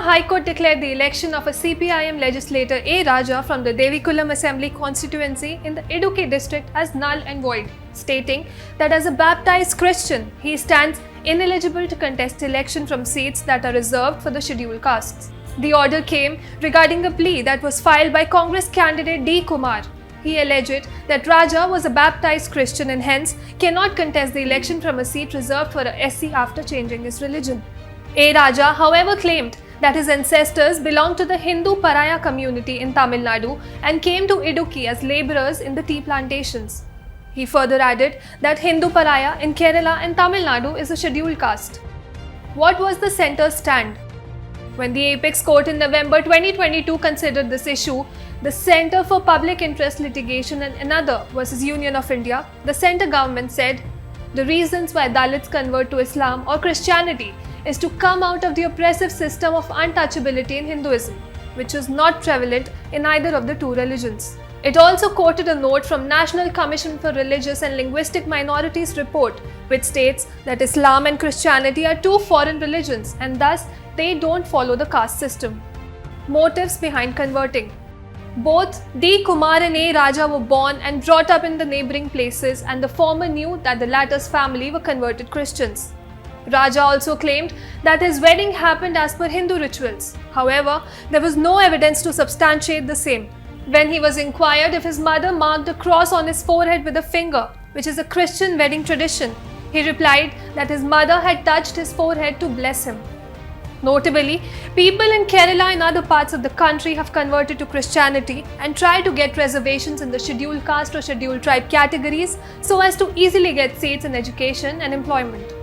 High Court declared the election of a CPIM legislator A. Raja from the Devikulam Assembly constituency in the Idukki district as null and void, stating that as a baptized Christian, he stands ineligible to contest election from seats that are reserved for the scheduled castes. The order came regarding a plea that was filed by Congress candidate D. Kumar. He alleged that Raja was a baptized Christian and hence cannot contest the election from a seat reserved for a SC after changing his religion. A. Raja, however, claimed that his ancestors belonged to the Hindu Paraya community in Tamil Nadu and came to Idukki as labourers in the tea plantations. He further added that Hindu Paraya in Kerala and Tamil Nadu is a scheduled caste. What was the centre's stand? When the Apex Court in November 2022 considered this issue, the Centre for Public Interest Litigation and another versus Union of India, the centre government said, the reasons why Dalits convert to Islam or Christianity is to come out of the oppressive system of untouchability in Hinduism, which is not prevalent in either of the two religions. It also quoted a note from National Commission for Religious and Linguistic Minorities report, which states that Islam and Christianity are two foreign religions and thus they don't follow the caste system. Motives behind converting. Both D. Kumar and A. Raja were born and brought up in the neighbouring places, and the former knew that the latter's family were converted Christians. Raja also claimed that his wedding happened as per Hindu rituals. However, there was no evidence to substantiate the same. When he was inquired if his mother marked a cross on his forehead with a finger, which is a Christian wedding tradition, he replied that his mother had touched his forehead to bless him. Notably, people in Kerala and other parts of the country have converted to Christianity and try to get reservations in the scheduled caste or scheduled tribe categories so as to easily get seats in education and employment.